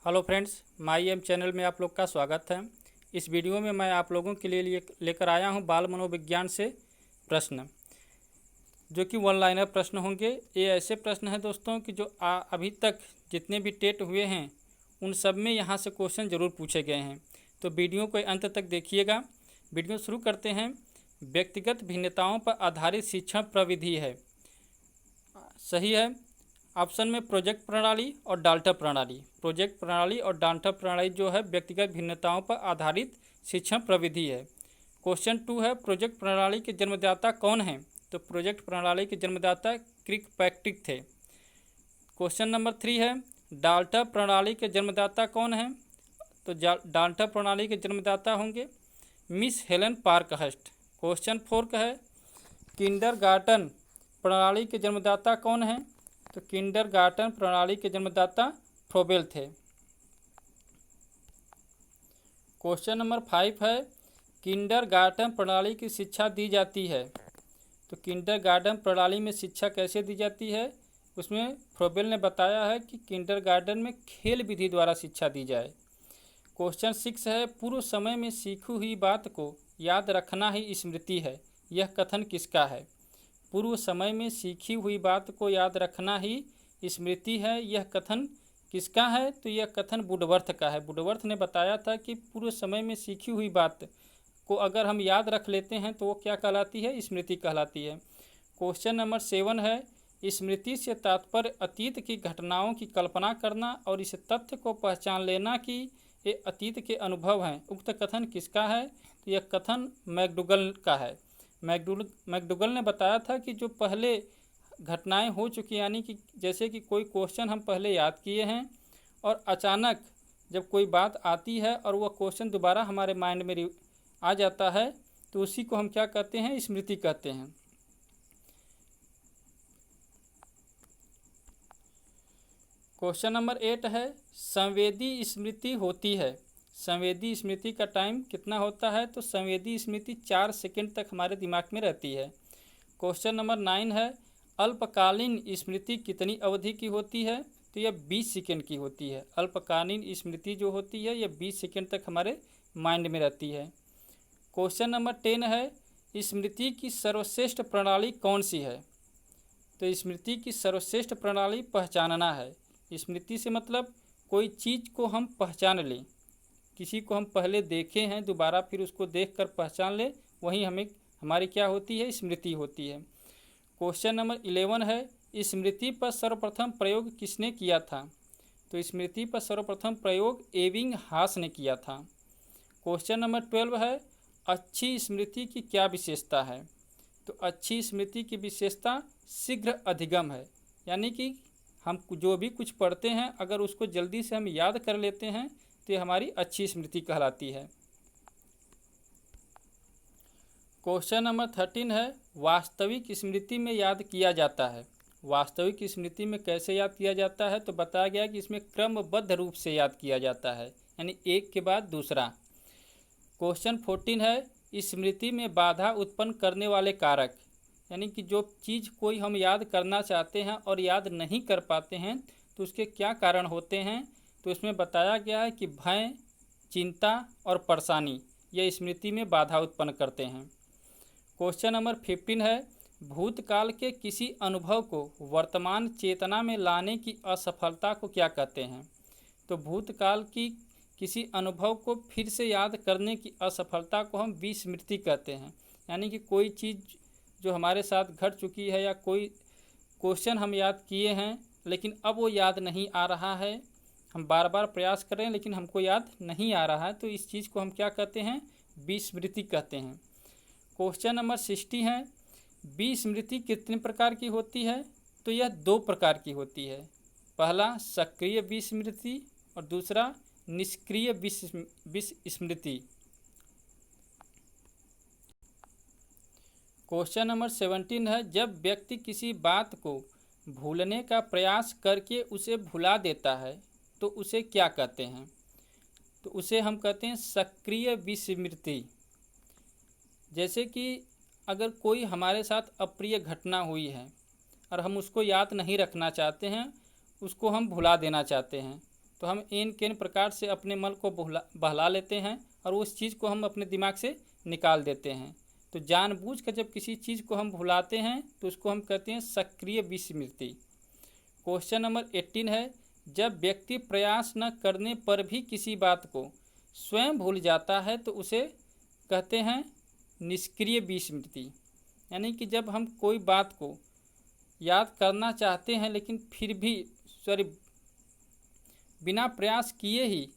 Hello friends, माई M channel में आप लोग का स्वागत है। इस वीडियो में मैं आप लोगों के लिए लेकर आया हूं बाल मनोविज्ञान से प्रश्न, जो कि वन लाइनर प्रश्न होंगे। ये ऐसे प्रश्न हैं दोस्तों कि जो अभी तक जितने भी टेट हुए हैं उन सब में यहाँ से क्वेश्चन ज़रूर पूछे गए हैं। तो वीडियो को अंत तक देखिएगा। वीडियो शुरू करते हैं। व्यक्तिगत भिन्नताओं पर आधारित शिक्षण प्रविधि है, सही है। ऑप्शन में प्रोजेक्ट प्रणाली और डाल्टर प्रणाली। प्रोजेक्ट प्रणाली और डाल्टर प्रणाली जो है व्यक्तिगत भिन्नताओं पर आधारित शिक्षण प्रविधि है। क्वेश्चन 2 है, प्रोजेक्ट प्रणाली के जन्मदाता कौन हैं? तो प्रोजेक्ट प्रणाली के जन्मदाता किर्कपैट्रिक थे। क्वेश्चन नंबर 3 है, डाल्टर प्रणाली के जन्मदाता कौन हैं? तो डाल्टर प्रणाली के जन्मदाता होंगे मिस हेलन पार्कहर्स्ट। क्वेश्चन 4 का है, किंडरगार्टन प्रणाली के जन्मदाता कौन हैं? तो किंडरगार्टन प्रणाली के जन्मदाता फ्रोबेल थे। क्वेश्चन नंबर 5 है, किंडरगार्टन प्रणाली की शिक्षा दी जाती है। तो किंडरगार्टन प्रणाली में शिक्षा कैसे दी जाती है? उसमें फ्रोबेल ने बताया है कि किंडरगार्टन में खेल विधि द्वारा शिक्षा दी जाए। क्वेश्चन 6 है, पूर्व समय में सीखी हुई बात को याद रखना ही स्मृति है, यह कथन किसका है? पूर्व समय में सीखी हुई बात को याद रखना ही स्मृति है, यह कथन किसका है? तो यह कथन वुडवर्थ का है। वुडवर्थ ने बताया था कि पूर्व समय में सीखी हुई बात को अगर हम याद रख लेते हैं तो वो क्या कहलाती है? स्मृति कहलाती है। क्वेश्चन नंबर 7 है, स्मृति से तात्पर्य अतीत की घटनाओं की कल्पना करना और इस तथ्य को पहचान लेना कि ये अतीत के अनुभव हैं, उक्त कथन किसका है? तो यह कथन मैकडूगल का है। मैकडूगल ने बताया था कि जो पहले घटनाएं हो चुकी, यानी कि जैसे कि कोई क्वेश्चन हम पहले याद किए हैं और अचानक जब कोई बात आती है और वह क्वेश्चन दोबारा हमारे माइंड में आ जाता है तो उसी को हम क्या कहते हैं? स्मृति कहते हैं। क्वेश्चन नंबर 8 है, संवेदी स्मृति होती है। संवेदी स्मृति का टाइम कितना होता है? तो संवेदी स्मृति 4 सेकंड तक हमारे दिमाग में रहती है। क्वेश्चन नंबर 9 है, अल्पकालीन स्मृति कितनी अवधि की होती है? तो यह 20 सेकंड की होती है। अल्पकालीन स्मृति जो होती है यह 20 सेकंड तक हमारे माइंड में रहती है। क्वेश्चन नंबर 10 है, स्मृति की सर्वश्रेष्ठ प्रणाली कौन सी है? तो स्मृति की सर्वश्रेष्ठ प्रणाली पहचानना है। स्मृति से मतलब कोई चीज़ को हम पहचान लें, किसी को हम पहले देखे हैं दोबारा फिर उसको देखकर पहचान ले, वही हमारी क्या होती है? स्मृति होती है। क्वेश्चन नंबर 11 है, स्मृति पर सर्वप्रथम प्रयोग किसने किया था? तो स्मृति पर सर्वप्रथम प्रयोग एबिंगहास ने किया था। क्वेश्चन नंबर 12 है, अच्छी स्मृति की क्या विशेषता है? तो अच्छी स्मृति की विशेषता शीघ्र अधिगम है, यानी कि हम जो भी कुछ पढ़ते हैं अगर उसको जल्दी से हम याद कर लेते हैं तो ये हमारी अच्छी स्मृति कहलाती है। क्वेश्चन नंबर 13 है, वास्तविक स्मृति में याद किया जाता है। वास्तविक स्मृति में कैसे याद किया जाता है? तो बताया गया कि इसमें क्रमबद्ध रूप से याद किया जाता है, यानी एक के बाद दूसरा। क्वेश्चन 14 है, स्मृति में बाधा उत्पन्न करने वाले कारक, यानी कि जो चीज़ कोई हम याद करना चाहते हैं और याद नहीं कर पाते हैं तो उसके क्या कारण होते हैं? तो इसमें बताया गया है कि भय, चिंता और परेशानी ये स्मृति में बाधा उत्पन्न करते हैं। क्वेश्चन नंबर 15 है, भूतकाल के किसी अनुभव को वर्तमान चेतना में लाने की असफलता को क्या कहते हैं? तो भूतकाल की किसी अनुभव को फिर से याद करने की असफलता को हम विस्मृति कहते हैं, यानी कि कोई चीज़ जो हमारे साथ घट चुकी है या कोई क्वेश्चन हम याद किए हैं लेकिन अब वो याद नहीं आ रहा है, हम बार बार प्रयास कर रहे हैं लेकिन हमको याद नहीं आ रहा है, तो इस चीज़ को हम क्या कहते हैं? विस्मृति कहते हैं। क्वेश्चन नंबर 60 है, विस्मृति कितने प्रकार की होती है? तो यह 2 प्रकार की होती है। पहला सक्रिय विस्मृति और दूसरा निष्क्रिय विस्मृति। क्वेश्चन नंबर 17 है, जब व्यक्ति किसी बात को भूलने का प्रयास करके उसे भुला देता है तो उसे क्या कहते हैं? तो उसे हम कहते हैं सक्रिय विस्मृति। जैसे कि अगर कोई हमारे साथ अप्रिय घटना हुई है और हम उसको याद नहीं रखना चाहते हैं, उसको हम भुला देना चाहते हैं, तो हम एन के एन प्रकार से अपने मन को बहला लेते हैं और उस चीज़ को हम अपने दिमाग से निकाल देते हैं। तो जानबूझकर जब किसी चीज़ को हम भुलाते हैं तो उसको हम कहते हैं सक्रिय विस्मृति। क्वेश्चन नंबर 18 है, जब व्यक्ति प्रयास न करने पर भी किसी बात को स्वयं भूल जाता है तो उसे कहते हैं निष्क्रिय विस्मृति। यानी कि जब हम कोई बात को याद करना चाहते हैं लेकिन फिर भी बिना प्रयास किए ही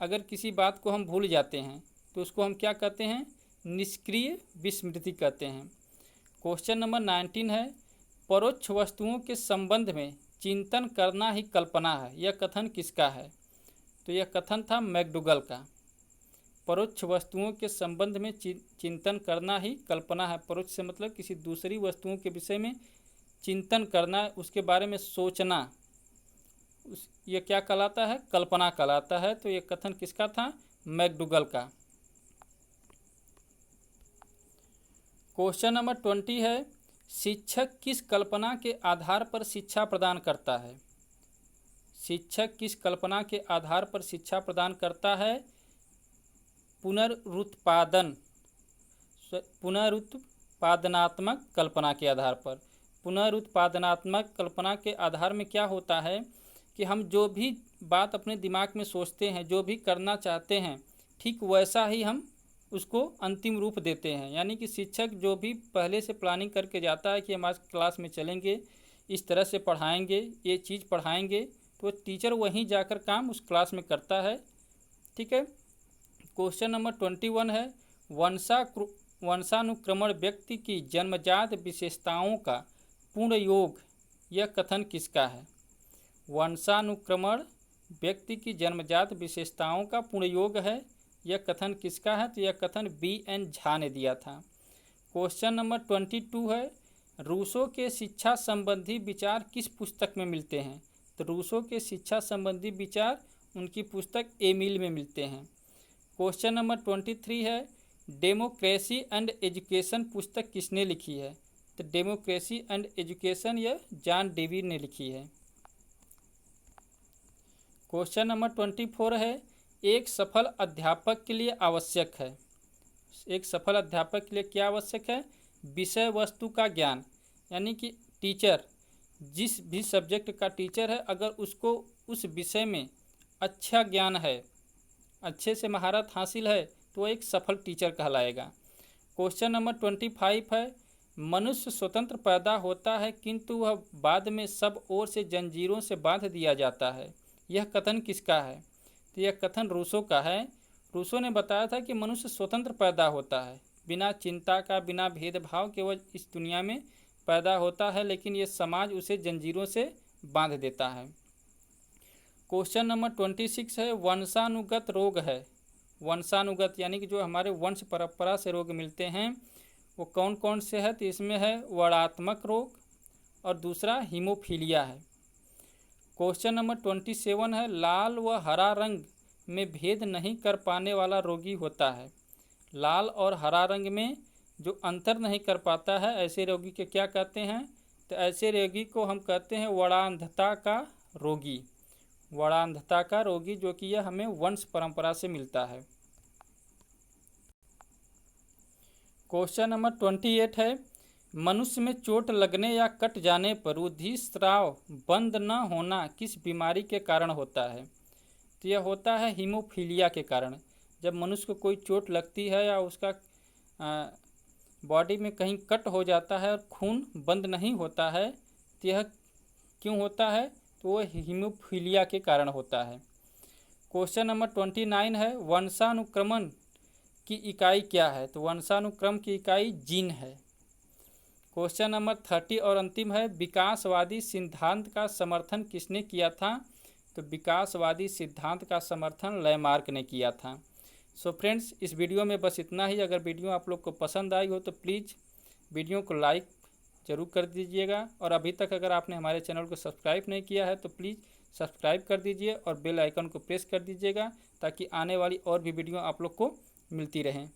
अगर किसी बात को हम भूल जाते हैं तो उसको हम क्या कहते हैं, निष्क्रिय विस्मृति कहते हैं। क्वेश्चन नंबर 19 है, परोक्ष वस्तुओं के संबंध में चिंतन करना ही कल्पना है, यह कथन किसका है? तो यह कथन था मैकडूगल का। परोक्ष वस्तुओं के संबंध में चिंतन करना ही कल्पना है। परोक्ष से मतलब किसी दूसरी वस्तुओं के विषय में चिंतन करना, उसके बारे में सोचना, ये क्या कहलाता है? कल्पना कहलाता है। तो ये कथन किसका था? मैकडूगल का। क्वेश्चन नंबर 20 है, शिक्षक किस कल्पना के आधार पर शिक्षा प्रदान करता है? शिक्षक किस कल्पना के आधार पर शिक्षा प्रदान करता है? पुनरुत्पादनात्मक कल्पना के आधार पर। पुनरुत्पादनात्मक कल्पना के आधार में क्या होता है कि हम जो भी बात अपने दिमाग में सोचते हैं, जो भी करना चाहते हैं, ठीक वैसा ही हम उसको अंतिम रूप देते हैं। यानी कि शिक्षक जो भी पहले से प्लानिंग करके जाता है कि हम आज क्लास में चलेंगे, इस तरह से पढ़ाएंगे, ये चीज़ पढ़ाएंगे, तो टीचर वहीं जाकर काम उस क्लास में करता है। ठीक है। क्वेश्चन नंबर 21 है, वंशानुक्रमण व्यक्ति की जन्मजात विशेषताओं का पूर्ण योग, यह कथन किसका है? वंशानुक्रमण व्यक्ति की जन्मजात विशेषताओं का पूर्ण योग है, यह कथन किसका है? तो यह कथन B.N. झा ने दिया था। क्वेश्चन नंबर 22 है, रूसो के शिक्षा संबंधी विचार किस पुस्तक में मिलते हैं? तो रूसो के शिक्षा संबंधी विचार उनकी पुस्तक एमिल में मिलते हैं। क्वेश्चन नंबर 23 है, डेमोक्रेसी एंड एजुकेशन पुस्तक किसने लिखी है? तो डेमोक्रेसी एंड एजुकेशन यह जॉन डेवी ने लिखी है। क्वेश्चन नंबर 24 है, एक सफल अध्यापक के लिए आवश्यक है। एक सफल अध्यापक के लिए क्या आवश्यक है? विषय वस्तु का ज्ञान। यानी कि टीचर, जिस भी सब्जेक्ट का टीचर है, अगर उसको उस विषय में अच्छा ज्ञान है, अच्छे से महारत हासिल है, तो एक सफल टीचर कहलाएगा। क्वेश्चन नंबर 25 है, मनुष्य स्वतंत्र पैदा होता है किंतु वह बाद में सब ओर से जंजीरों से बांध दिया जाता है, यह कथन किसका है? तो यह कथन रूसो का है। रूसो ने बताया था कि मनुष्य स्वतंत्र पैदा होता है, बिना चिंता का, बिना भेदभाव के वह इस दुनिया में पैदा होता है, लेकिन ये समाज उसे जंजीरों से बांध देता है। क्वेश्चन नंबर 26 है, वंशानुगत रोग है। वंशानुगत यानी कि जो हमारे वंश परंपरा से रोग मिलते हैं वो कौन कौन से है? तो इसमें है वर्णात्मक रोग और दूसरा हीमोफीलिया है। क्वेश्चन नंबर 27 है, लाल व हरा रंग में भेद नहीं कर पाने वाला रोगी होता है। लाल और हरा रंग में जो अंतर नहीं कर पाता है, ऐसे रोगी के क्या कहते हैं? तो ऐसे रोगी को हम कहते हैं वर्णांधता का रोगी। वर्णांधता का रोगी, जो कि यह हमें वंश परंपरा से मिलता है। क्वेश्चन नंबर 28 है, मनुष्य में चोट लगने या कट जाने पर रुधिरस्राव बंद न होना किस बीमारी के कारण होता है? तो यह होता है हीमोफीलिया के कारण। जब मनुष्य को कोई चोट लगती है या उसका बॉडी में कहीं कट हो जाता है और खून बंद नहीं होता है, तो यह क्यों होता है? तो वह हीमोफीलिया के कारण होता है। क्वेश्चन नंबर 29 है, वंशानुक्रमण की इकाई क्या है? तो वंशानुक्रम की इकाई जीन है। क्वेश्चन नंबर 30 और अंतिम है, विकासवादी सिद्धांत का समर्थन किसने किया था? तो विकासवादी सिद्धांत का समर्थन लैमार्क ने किया था। सो फ्रेंड्स, इस वीडियो में बस इतना ही। अगर वीडियो आप लोग को पसंद आई हो तो प्लीज़ वीडियो को लाइक ज़रूर कर दीजिएगा, और अभी तक अगर आपने हमारे चैनल को सब्सक्राइब नहीं किया है तो प्लीज़ सब्सक्राइब कर दीजिए और बेल आइकन को प्रेस कर दीजिएगा, ताकि आने वाली और भी वीडियो आप लोग को मिलती रहें।